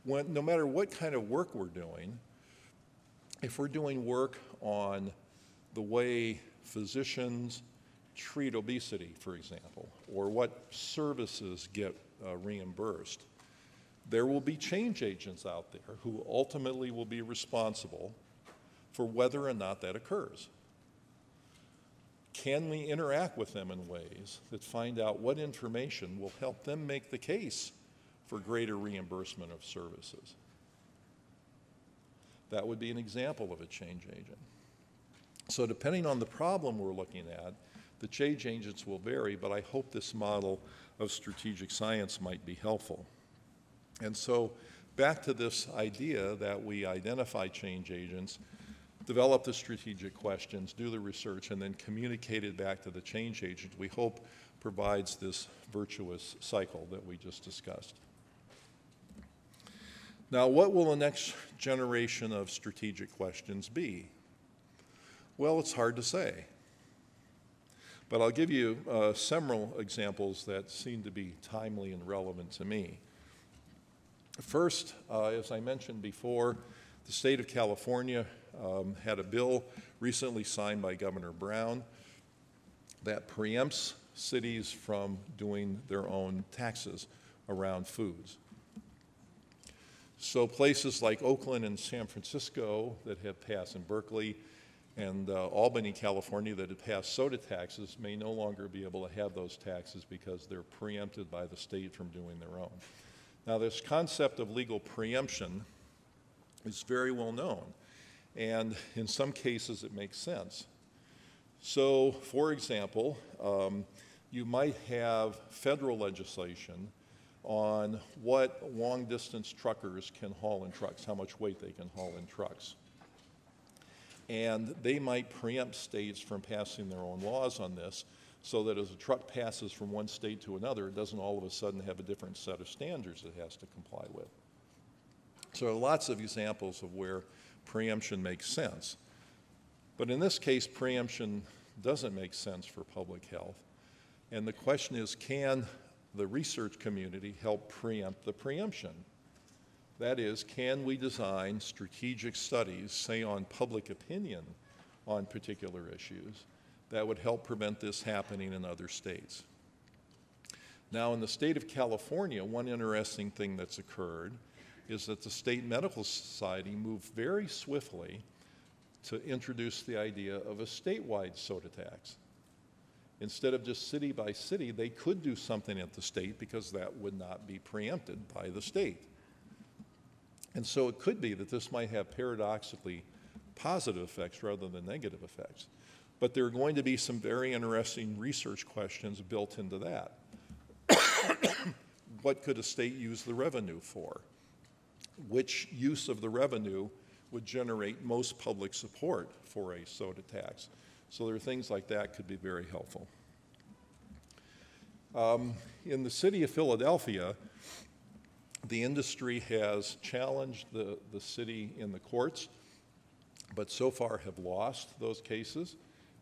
No matter what kind of work we're doing, if we're doing work on the way physicians treat obesity, for example, or what services get reimbursed, there will be change agents out there who ultimately will be responsible for whether or not that occurs. Can we interact with them in ways that find out what information will help them make the case for greater reimbursement of services? That would be an example of a change agent. So depending on the problem we're looking at, the change agents will vary, but I hope this model of strategic science might be helpful. And so back to this idea that we identify change agents, develop the strategic questions, do the research, and then communicate it back to the change agent, we hope provides this virtuous cycle that we just discussed. Now, what will the next generation of strategic questions be? Well, it's hard to say. But I'll give you several examples that seem to be timely and relevant to me. First, as I mentioned before, the state of California had a bill recently signed by Governor Brown that preempts cities from doing their own taxes around foods. So places like Oakland and San Francisco that have passed, in Berkeley and Albany, California, that have passed soda taxes may no longer be able to have those taxes because they're preempted by the state from doing their own. Now, this concept of legal preemption is very well known, and in some cases it makes sense. So, for example, you might have federal legislation on what long-distance truckers can haul in trucks, how much weight they can haul in trucks. And they might preempt states from passing their own laws on this so that as a truck passes from one state to another, it doesn't all of a sudden have a different set of standards it has to comply with. So there are lots of examples of where preemption makes sense. But in this case, preemption doesn't make sense for public health. And the question is, can the research community help preempt the preemption? That is, can we design strategic studies, say on public opinion on particular issues, that would help prevent this happening in other states? Now, in the state of California, one interesting thing that's occurred is that the State Medical Society moved very swiftly to introduce the idea of a statewide soda tax. Instead of just city by city, they could do something at the state because that would not be preempted by the state. And so it could be that this might have paradoxically positive effects rather than negative effects. But there are going to be some very interesting research questions built into that. What could a state use the revenue for? Which use of the revenue would generate most public support for a soda tax? So there are things like that could be very helpful. In the city of Philadelphia, the industry has challenged the city in the courts, but so far have lost those cases,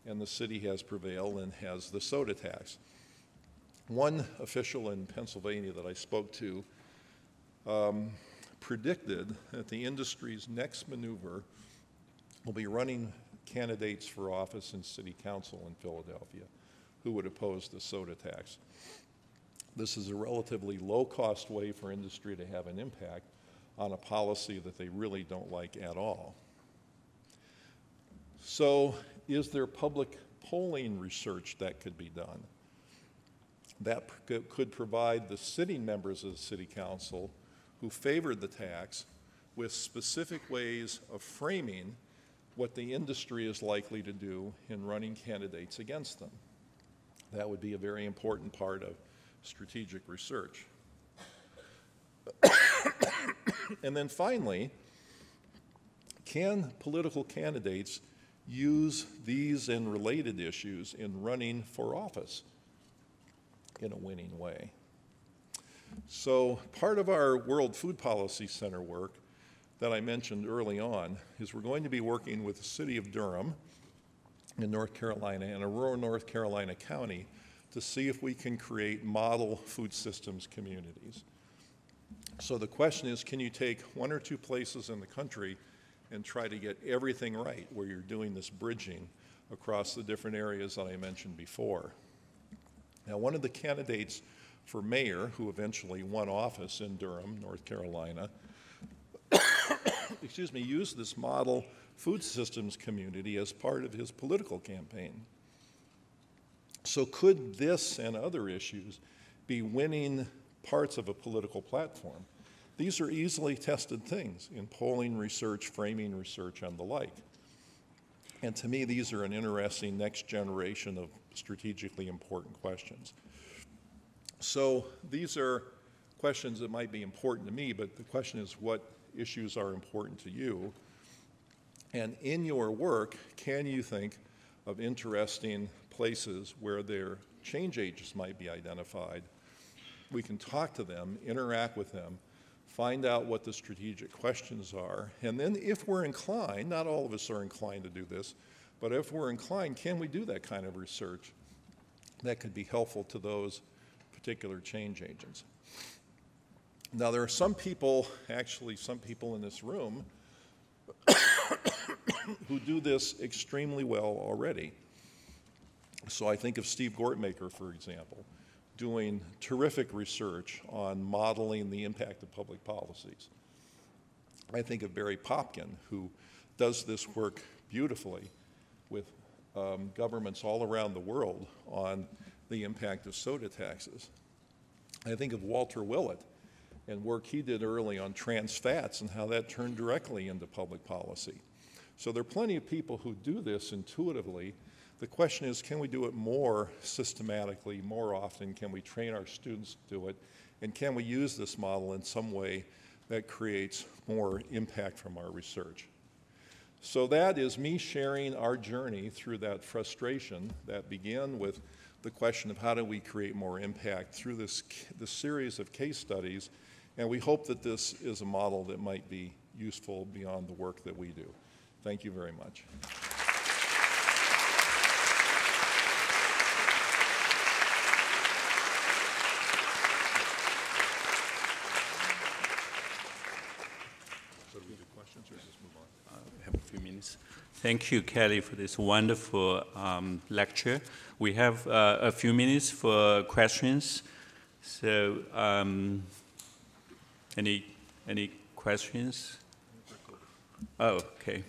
and the city has prevailed and has the soda tax. One official in Pennsylvania that I spoke to predicted that the industry's next maneuver will be running candidates for office in city council in Philadelphia who would oppose the soda tax. This is a relatively low-cost way for industry to have an impact on a policy that they really don't like at all. So, is there public polling research that could be done? That could provide the sitting members of the city council who favored the tax with specific ways of framing what the industry is likely to do in running candidates against them. That would be a very important part of strategic research. And then finally, can political candidates use these and related issues in running for office in a winning way? So part of our World Food Policy Center work that I mentioned early on is we're going to be working with the city of Durham in North Carolina and Aurora, North Carolina County to see if we can create model food systems communities. So the question is, can you take one or two places in the country and try to get everything right where you're doing this bridging across the different areas that I mentioned before? Now, one of the candidates for mayor who eventually won office in Durham, North Carolina, excuse me, used this model food systems community as part of his political campaign. So could this and other issues be winning parts of a political platform? These are easily tested things in polling research, framing research, and the like. And to me, these are an interesting next generation of strategically important questions. So these are questions that might be important to me, but the question is, what issues are important to you? And in your work, can you think of interesting places where their change agents might be identified? We can talk to them, interact with them, find out what the strategic questions are, and then if we're inclined, not all of us are inclined to do this, but if we're inclined, can we do that kind of research that could be helpful to those particular change agents? Now, there are some people, actually some people in this room, who do this extremely well already. So I think of Steve Gortmaker, for example, doing terrific research on modeling the impact of public policies. I think of Barry Popkin, who does this work beautifully with governments all around the world on the impact of soda taxes. I think of Walter Willett and work he did early on trans fats and how that turned directly into public policy. So there are plenty of people who do this intuitively. The question is, can we do it more systematically, more often? Can we train our students to do it? And can we use this model in some way that creates more impact from our research? So that is me sharing our journey through that frustration that began with the question of how do we create more impact through this series of case studies. And we hope that this is a model that might be useful beyond the work that we do. Thank you very much. So do we do questions or just move on? We have a few minutes. Thank you, Kelly, for this wonderful lecture. We have a few minutes for questions. So any questions? Oh, okay.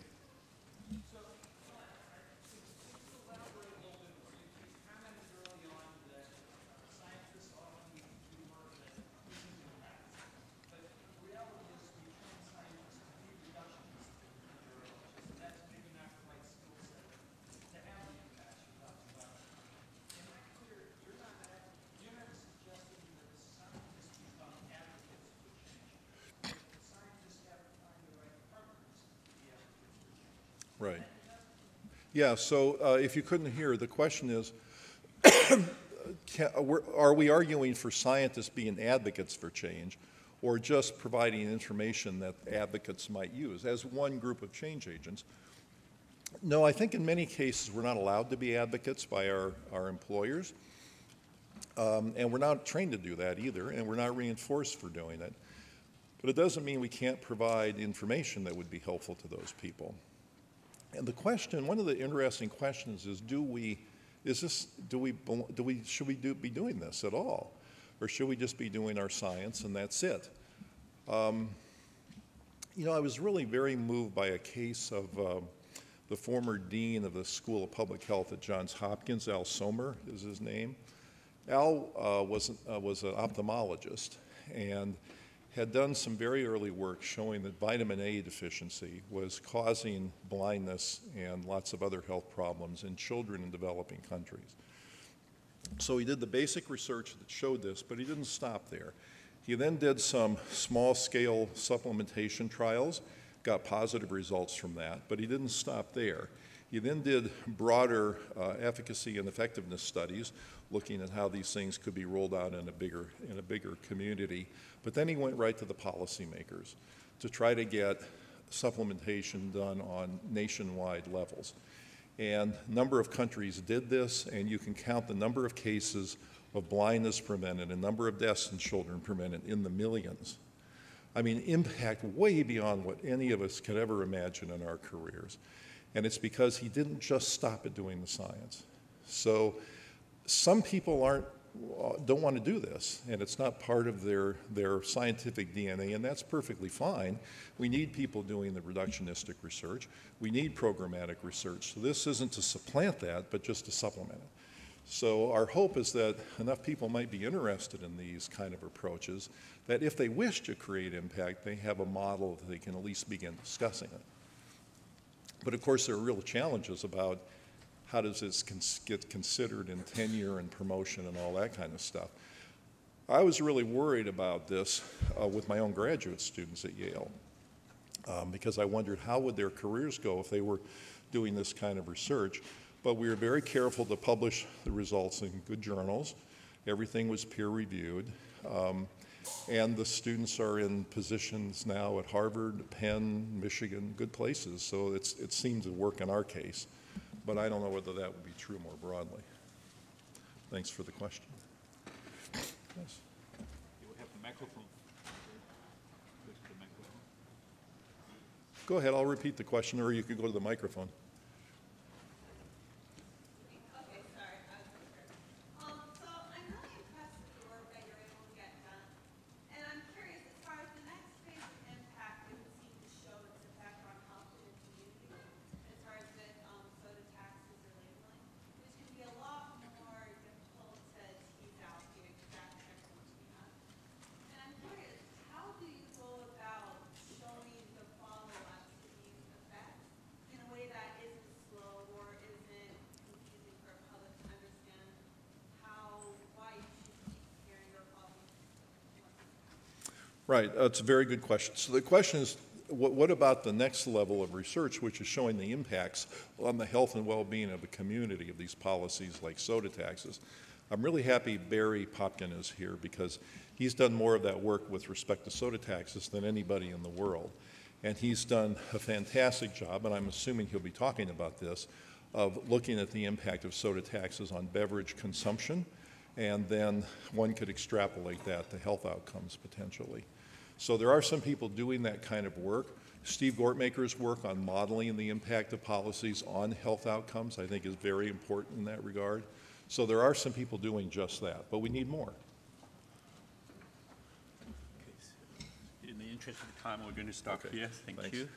Right. Yeah, so if you couldn't hear, the question is, are we arguing for scientists being advocates for change or just providing information that advocates might use as one group of change agents? No, I think in many cases we're not allowed to be advocates by our employers, and we're not trained to do that either, and we're not reinforced for doing it. But it doesn't mean we can't provide information that would be helpful to those people. And the question, one of the interesting questions is, should we be doing this at all? Or should we just be doing our science and that's it? You know, I was really very moved by a case of the former dean of the School of Public Health at Johns Hopkins, Al Sommer is his name. Al was an ophthalmologist and had done some very early work showing that vitamin A deficiency was causing blindness and lots of other health problems in children in developing countries. So he did the basic research that showed this, but he didn't stop there. He then did some small-scale supplementation trials, got positive results from that, but he didn't stop there. He then did broader efficacy and effectiveness studies, looking at how these things could be rolled out in a bigger community. But then he went right to the policymakers to try to get supplementation done on nationwide levels. And a number of countries did this, and you can count the number of cases of blindness prevented and number of deaths in children prevented in the millions. I mean, impact way beyond what any of us could ever imagine in our careers. And it's because he didn't just stop at doing the science. So some people don't want to do this, and it's not part of their scientific DNA, and that's perfectly fine. We need people doing the reductionistic research. We need programmatic research. So this isn't to supplant that, but just to supplement it. So our hope is that enough people might be interested in these kind of approaches that if they wish to create impact, they have a model that they can at least begin discussing it. But of course, there are real challenges about how does this get considered in tenure and promotion and all that kind of stuff. I was really worried about this with my own graduate students at Yale because I wondered how would their careers go if they were doing this kind of research. But we were very careful to publish the results in good journals. Everything was peer reviewed. And the students are in positions now at Harvard, Penn, Michigan, good places. So it seems to work in our case. But I don't know whether that would be true more broadly. Thanks for the question. Yes. You have the microphone. Go ahead, I'll repeat the question, or you could go to the microphone. Right, that's a very good question. So the question is, what about the next level of research, which is showing the impacts on the health and well-being of a community of these policies like soda taxes? I'm really happy Barry Popkin is here because he's done more of that work with respect to soda taxes than anybody in the world. And he's done a fantastic job, and I'm assuming he'll be talking about this, of looking at the impact of soda taxes on beverage consumption, and then one could extrapolate that to health outcomes potentially. So there are some people doing that kind of work. Steve Gortmaker's work on modeling the impact of policies on health outcomes, I think, is very important in that regard. So there are some people doing just that, but we need more. Okay, so in the interest of time, we're going to stop here. Thank Thanks. you.